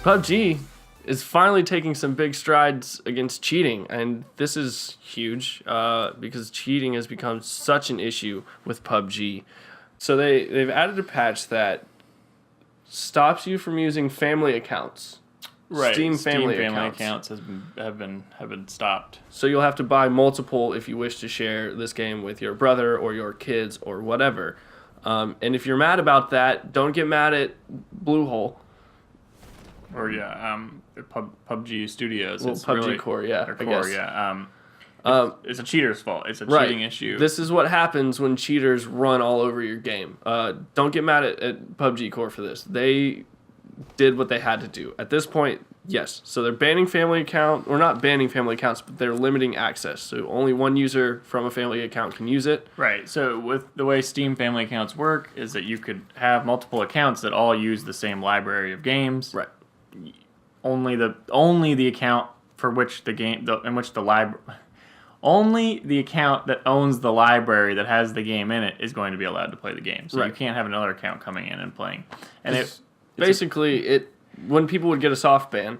PUBG is finally taking some big strides against cheating, and this is huge because cheating has become such an issue with PUBG. So they've added a patch that stops you from using family accounts. Right. Steam family accounts have been stopped. So you'll have to buy multiple if you wish to share this game with your brother or your kids or whatever. And if you're mad about that, don't get mad at Bluehole. Or PUBG Studios. Well, it's PUBG really, Corp, yeah. or I Core, guess. yeah. It's a cheater's fault. It's a Right. cheating issue. This is what happens when cheaters run all over your game. Don't get mad at PUBG Corp for this. They did what they had to do. At this point, yes. So they're banning family account, or not banning family accounts, but they're limiting access. So only one user from a family account can use it. Right. So with the way Steam family accounts work is that you could have multiple accounts that all use the same library of games. Right. Only the account for which the game only the account that owns the library that has the game in it is going to be allowed to play the game. So Right. you can't have another account coming in and playing. And when people would get a soft ban,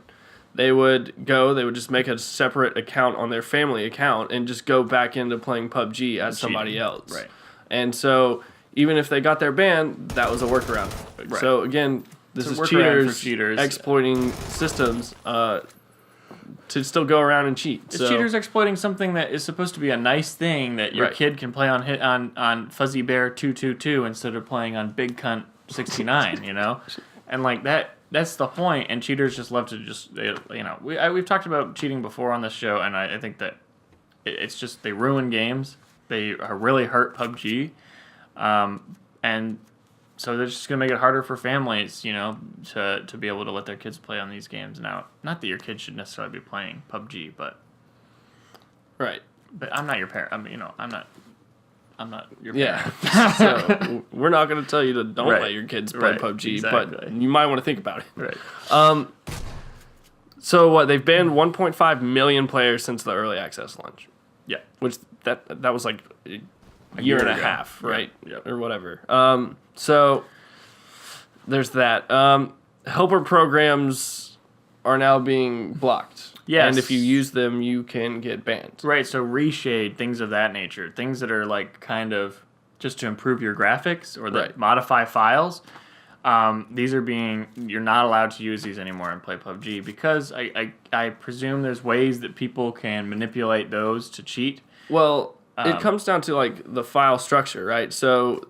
they would just make a separate account on their family account and just go back into playing PUBG as somebody else. Right. And so even if they got their ban, that was a workaround. Right. So again, this It's a is workaround for cheaters exploiting systems to still go around and cheat. It's cheaters exploiting something that is supposed to be a nice thing that your Right. kid can play on Fuzzy Bear 222 instead of playing on Big Cunt 69, you know? And like that's the point, and cheaters just love to we've talked about cheating before on this show, and I think that it's just they ruin games. They really hurt PUBG. And so they're just going to make it harder for families, to be able to let their kids play on these games. Now, not that your kids should necessarily be playing PUBG, but Right. But I'm not your parent. I'm not your Yeah. parent. So we're not going to tell you to don't Right. let your kids play Right, PUBG, exactly. but you might want to think about it. Right. So what? They've banned 1.5 million players since the early access launch. Yeah. Which that was like a year and a ago. half, right? Yep. Or whatever. So there's that. Helper programs are now being blocked. Yes. And if you use them, you can get banned. Right, so reshade, things of that nature. Things that are like kind of just to improve your graphics or that Right. modify files. You're not allowed to use these anymore and play PUBG because I presume there's ways that people can manipulate those to cheat. Well, it comes down to like the file structure, right? So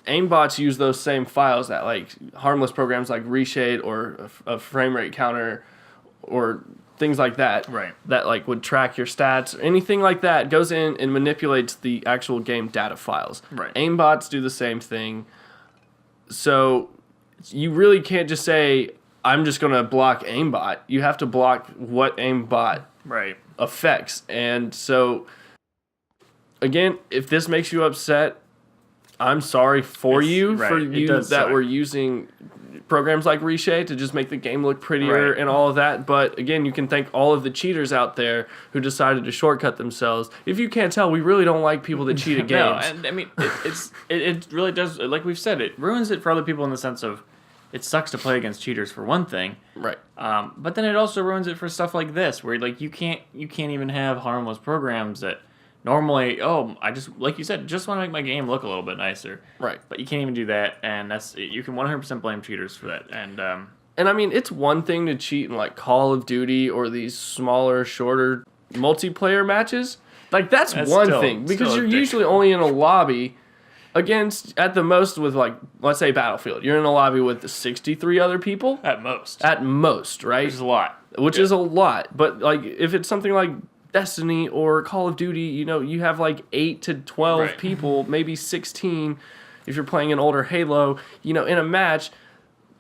aimbots use those same files that like harmless programs like Reshade or a frame rate counter or things like that. Right. That like would track your stats. Anything like that goes in and manipulates the actual game data files. Right. Aimbots do the same thing. So you really can't just say, I'm just going to block aimbot. You have to block what aimbot Right. affects. And so, again, if this makes you upset, I'm sorry for you, right. for It you does that suck. were using programs like Reshade to just make the game look prettier Right. and all of that. But again, you can thank all of the cheaters out there who decided to shortcut themselves. If you can't tell, we really don't like people that cheat at No, games. and I mean, it really does, like we've said, it ruins it for other people in the sense of it sucks to play against cheaters for one thing. Right. But then it also ruins it for stuff like this, where like you can't even have harmless programs that normally, I just, like you said, just want to make my game look a little bit nicer. Right. But you can't even do that, and you can 100% blame cheaters for that. And And I mean, it's one thing to cheat in like Call of Duty or these smaller, shorter multiplayer matches. Like that's one still- thing because still you're a dick. usually only in a lobby against at the most with like let's say Battlefield. You're in a lobby with 63 other people at most, right? which is a lot. Which is a lot. But like if it's something like Destiny or Call of Duty, you have like 8 to 12 Right. people, maybe 16 if you're playing an older Halo, in a match.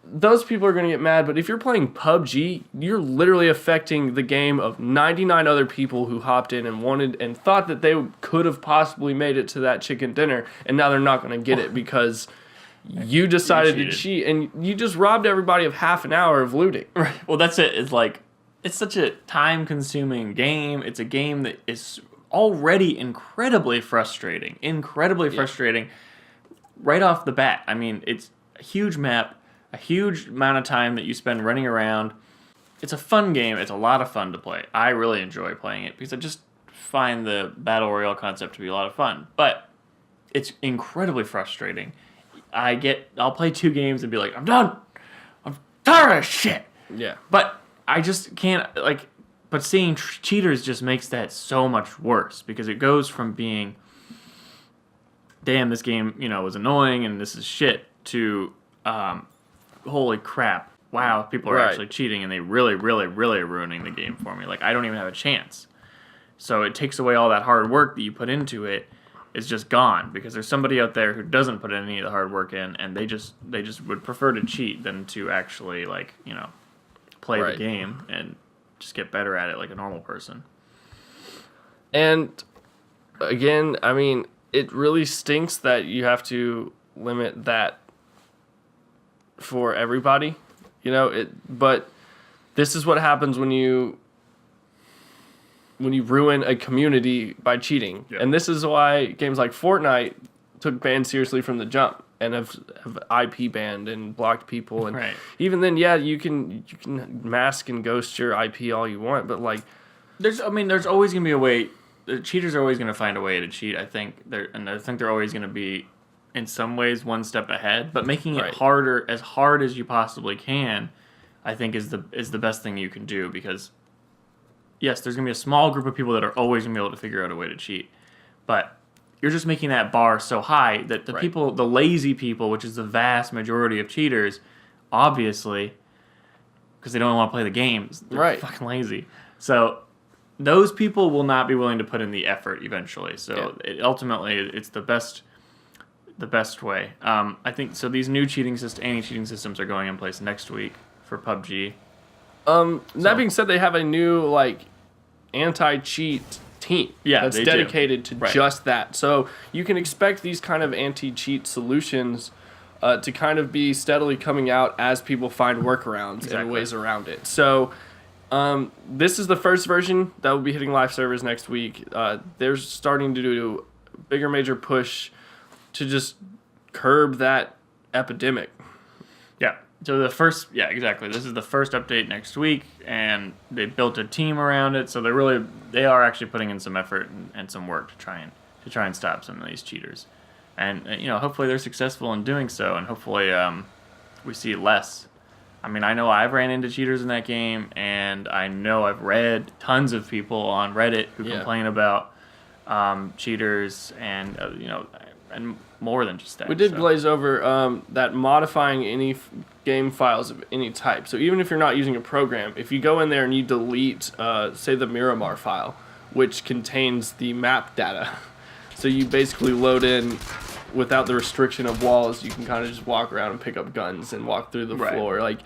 Those people are going to get mad, but if you're playing PUBG, you're literally affecting the game of 99 other people who hopped in and wanted and thought that they could have possibly made it to that chicken dinner, and now they're not going to get it because you decided to cheat, and you just robbed everybody of half an hour of looting. Right. Well, that's it. It's like, it's such a time-consuming game. It's a game that is already incredibly frustrating. Right off the bat. I mean, it's a huge map, a huge amount of time that you spend running around. It's a fun game. It's a lot of fun to play. I really enjoy playing it because I just find the Battle Royale concept to be a lot of fun. But it's incredibly frustrating. I'll play 2 games and be like, I'm done. I'm tired of shit. Yeah. But I just can't, like, but seeing cheaters just makes that so much worse because it goes from being, damn, this game, was annoying and this is shit, to, holy crap, wow, people are actually cheating and they really, really, really are ruining the game for me. Like, I don't even have a chance. So it takes away all that hard work that you put into it. It's just gone because there's somebody out there who doesn't put any of the hard work in, and they just would prefer to cheat than to actually, like, play the game and just get better at it like a normal person. And again, I mean, it really stinks that you have to limit that for everybody, but this is what happens when you ruin a community by cheating. Yep. And this is why games like Fortnite took banned seriously from the jump and have IP banned and blocked people. And even then, you can mask and ghost your IP all you want, but like, there's always gonna be a way. The cheaters are always gonna find a way to cheat. I think they're always gonna be, in some ways, one step ahead. But making it as hard as you possibly can, I think is the best thing you can do, because yes, there's going to be a small group of people that are always going to be able to figure out a way to cheat. But you're just making that bar so high that the lazy people, which is the vast majority of cheaters, obviously, because they don't want to play the games, they're fucking lazy. So those people will not be willing to put in the effort eventually. So ultimately, it's the best way. I think, so these new anti-cheating systems are going in place next week for PUBG. That being said, they have a new anti-cheat team that's dedicated to just that. So you can expect these kind of anti-cheat solutions to kind of be steadily coming out as people find workarounds and ways around it. So this is the first version that will be hitting live servers next week. They're starting to do a bigger major push to just curb that epidemic. Yeah. So exactly. This is the first update next week, and they built a team around it. So they are actually putting in some effort and some work to try and stop some of these cheaters, and hopefully they're successful in doing so, and hopefully we see less. I mean, I know I've ran into cheaters in that game, and I know I've read tons of people on Reddit who complain about cheaters, and and more than just that. We did glaze over that modifying any game files of any type. So even if you're not using a program, if you go in there and you delete, say, the Miramar file, which contains the map data, so you basically load in without the restriction of walls, you can kind of just walk around and pick up guns and walk through the floor. Like,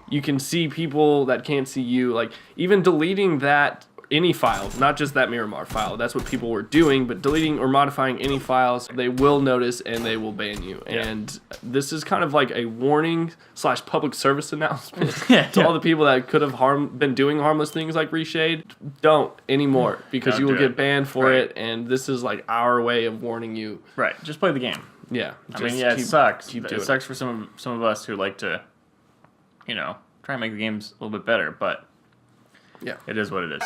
you can see people that can't see you. Like, even deleting that any file, not just that Miramar file. That's what people were doing, but deleting or modifying any files, they will notice and they will ban you. Yeah. And this is kind of like a warning / public service announcement to all the people that could have been doing harmless things like Reshade. Don't anymore, because you will get banned for it, and this is like our way of warning you. Right, just play the game. Yeah. It sucks. It sucks for some of us who like to, try and make the games a little bit better, but it is what it is.